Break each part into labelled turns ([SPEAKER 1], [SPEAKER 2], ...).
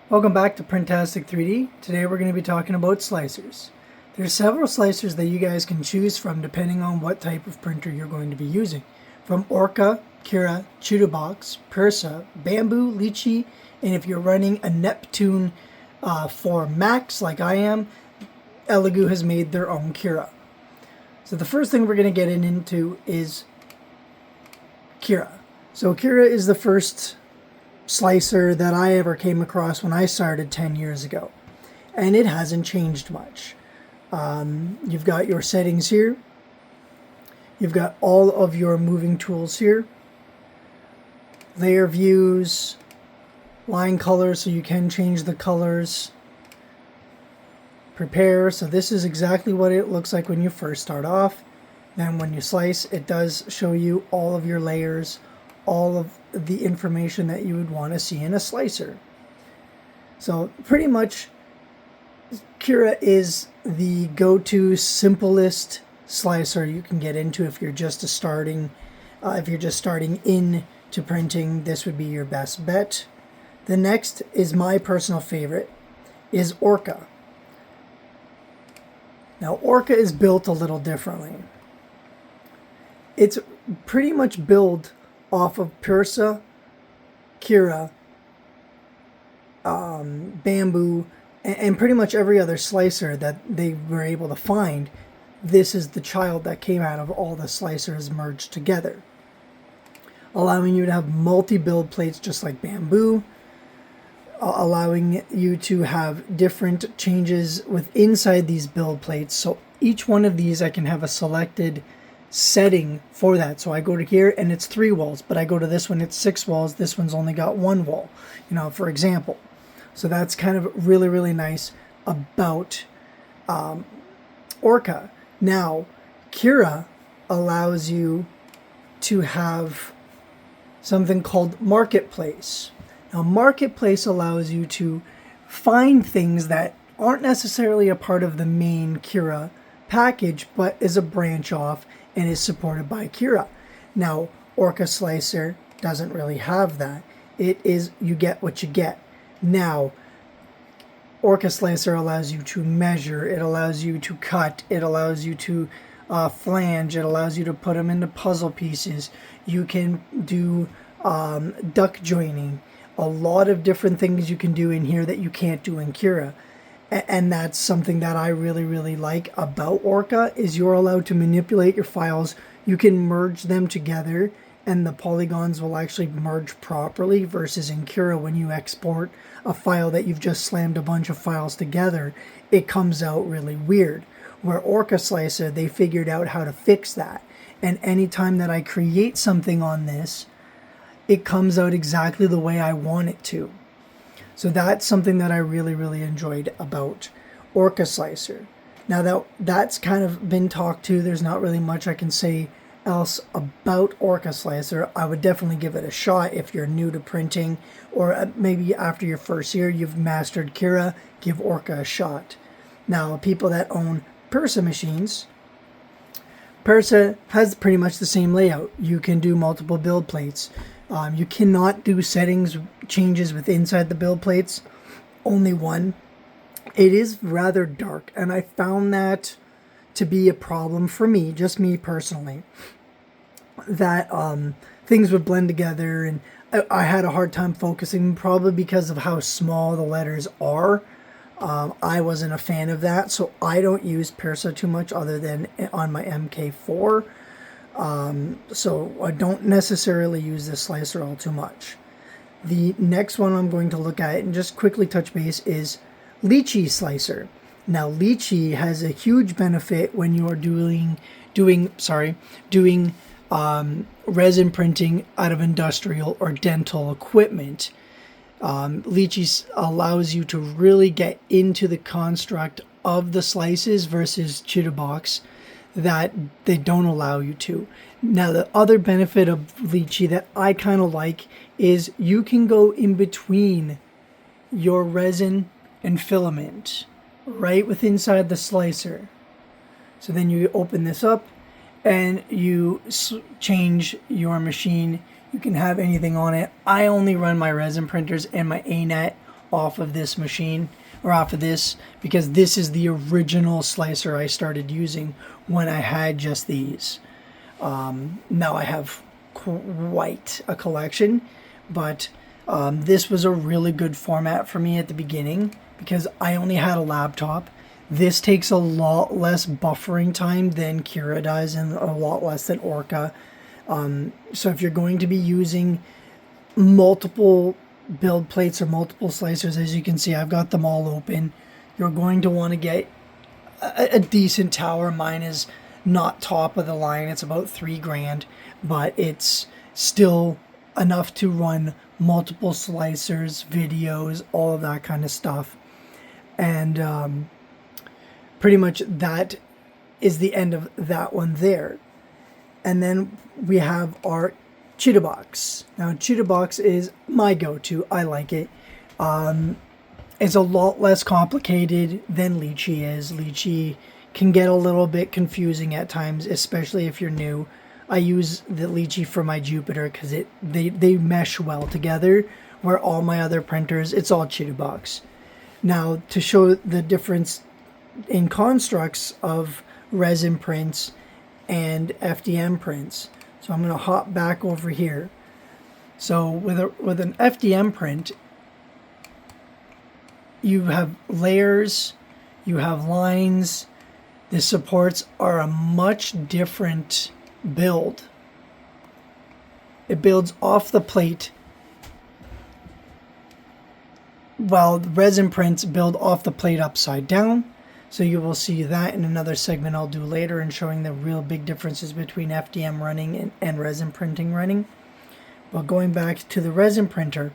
[SPEAKER 1] Welcome back to Printastic 3D. Today we're going to be talking about slicers. There's several slicers that you guys can choose from depending on what type of printer you're going to be using. From Orca, Cura, Chitubox, Prusa, Bambu, Litchi, and if you're running a Neptune for Macs like I am, Elegoo has made their own Cura. So the first thing we're going to get into is Cura. So Cura is the first slicer that I ever came across when I started 10 years ago, and it hasn't changed much. You've got your settings here, you've got all of your moving tools here, layer views, line colors so you can change the colors, prepare, so this is exactly what it looks like when you first start off. Then when you slice, it does show you all of your layers, all of the information that you would want to see in a slicer. So pretty much Cura is the go-to simplest slicer you can get into if you're just starting into printing. This would be your best bet. The next is my personal favorite, is Orca. Now Orca is built a little differently. It's pretty much built off of Prusa, Cura, Bambu, and pretty much every other slicer that they were able to find. This is the child that came out of all the slicers merged together, allowing you to have multi-build plates just like Bambu, allowing you to have different changes with inside these build plates. So each one of these I can have a selected setting for that. So I go to here and it's 3 walls, but I go to this one, it's 6 walls. This one's only got 1 wall, for example. So that's kind of really nice about Orca. Now Cura allows you to have something called Marketplace. Now Marketplace allows you to find things that aren't necessarily a part of the main Cura package, but is a branch off and is supported by Cura. Now, Orca Slicer doesn't really have that. It is, you get what you get. Now, Orca Slicer allows you to measure, it allows you to cut, it allows you to flange, it allows you to put them into puzzle pieces. You can do duck joining. A lot of different things you can do in here that you can't do in Cura. And that's something that I really like about Orca, is you're allowed to manipulate your files. You can merge them together and the polygons will actually merge properly, versus in Cura when you export a file that you've just slammed a bunch of files together, it comes out really weird. Where Orca Slicer, they figured out how to fix that. And anytime that I create something on this, it comes out exactly the way I want it to. So that's something that I really enjoyed about Orca Slicer. Now that's kind of been talked to, there's not really much I can say else about Orca Slicer. I would definitely give it a shot if you're new to printing, or maybe after your first year you've mastered Cura, give Orca a shot. Now people that own Prusa machines, Prusa has pretty much the same layout. You can do multiple build plates. You cannot do settings changes with inside the build plates, only one. It is rather dark, and I found that to be a problem for me, just me personally, that things would blend together, and I had a hard time focusing, probably because of how small the letters are. I wasn't a fan of that, so I don't use Prusa too much other than on my MK4. So I don't necessarily use this slicer all too much. The next one I'm going to look at and just quickly touch base is Litchi Slicer. Now Litchi has a huge benefit when you're doing resin printing out of industrial or dental equipment. Litchi allows you to really get into the construct of the slices versus Chitubox that they don't allow you to. Now the other benefit of Litchi that I kind of like is you can go in between your resin and filament right within inside the slicer. So then you open this up and you change your machine. You can have anything on it. I only run my resin printers and my ANET off of this machine, or off of this, because this is the original slicer I started using when I had just these. Now I have quite a collection, but this was a really good format for me at the beginning because I only had a laptop. This takes a lot less buffering time than Cura does, and a lot less than Orca. So if you're going to be using multiple build plates or multiple slicers, as you can see, I've got them all open. You're going to want to get a decent tower. Mine is not top of the line. It's about $3,000, but it's still enough to run multiple slicers, videos, all of that kind of stuff. And pretty much that is the end of that one there. And then we have our Cheetah Box. Now, Cheetah Box is my go-to. I like it. It's a lot less complicated than Litchi is. Litchi can get a little bit confusing at times, especially if you're new. I use the Litchi for my Jupiter because they mesh well together, where all my other printers, it's all Cheetah Box. Now, to show the difference in constructs of resin prints and FDM prints, so I'm going to hop back over here. So with an FDM print, you have layers, you have lines. The supports are a much different build. It builds off the plate, while the resin prints build off the plate upside down. So you will see that in another segment I'll do later, and showing the real big differences between FDM running and resin printing running. But going back to the resin printer,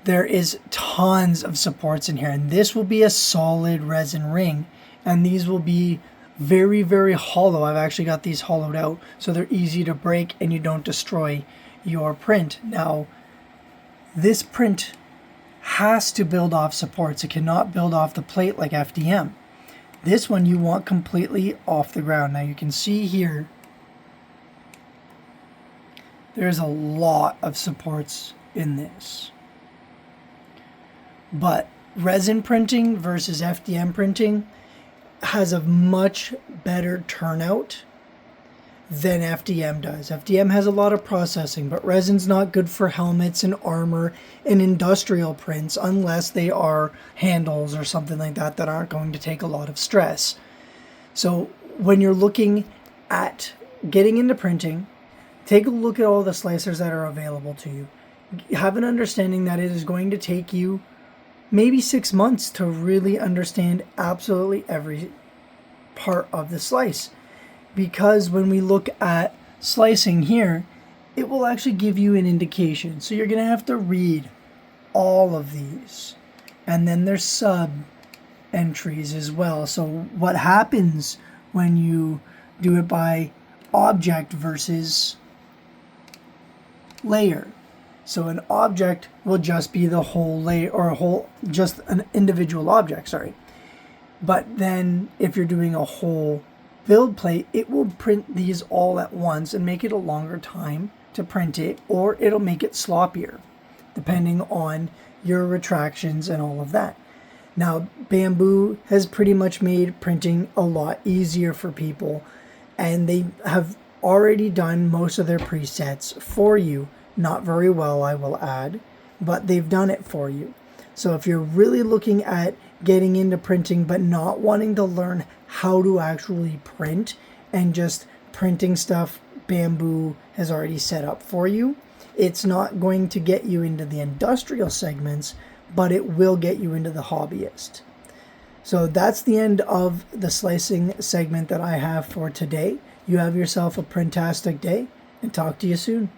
[SPEAKER 1] there is tons of supports in here, and this will be a solid resin ring, and these will be very, very hollow. I've actually got these hollowed out so they're easy to break and you don't destroy your print. Now, this print has to build off supports. It cannot build off the plate like FDM. This one you want completely off the ground. Now you can see here, there's a lot of supports in this. But resin printing versus FDM printing has a much better turnout than FDM does. FDM has a lot of processing, but resin's not good for helmets and armor and industrial prints unless they are handles or something like that that aren't going to take a lot of stress. So when you're looking at getting into printing, take a look at all the slicers that are available to you. Have an understanding that it is going to take you maybe 6 months to really understand absolutely every part of the slice. Because when we look at slicing here, it will actually give you an indication. So you're going to have to read all of these. And then there's sub entries as well. So what happens when you do it by object versus layer? So an object will just be the whole layer, or just an individual object, sorry. But then if you're doing a whole build plate, it will print these all at once and make it a longer time to print it, or it'll make it sloppier, depending on your retractions and all of that. Now, Bambu has pretty much made printing a lot easier for people, and they have already done most of their presets for you. Not very well, I will add, but they've done it for you. So if you're really looking at getting into printing but not wanting to learn how to actually print and just printing stuff Bambu has already set up for you, it's not going to get you into the industrial segments, but it will get you into the hobbyist. So that's the end of the slicing segment that I have for today. You have yourself a printastic day, and talk to you soon.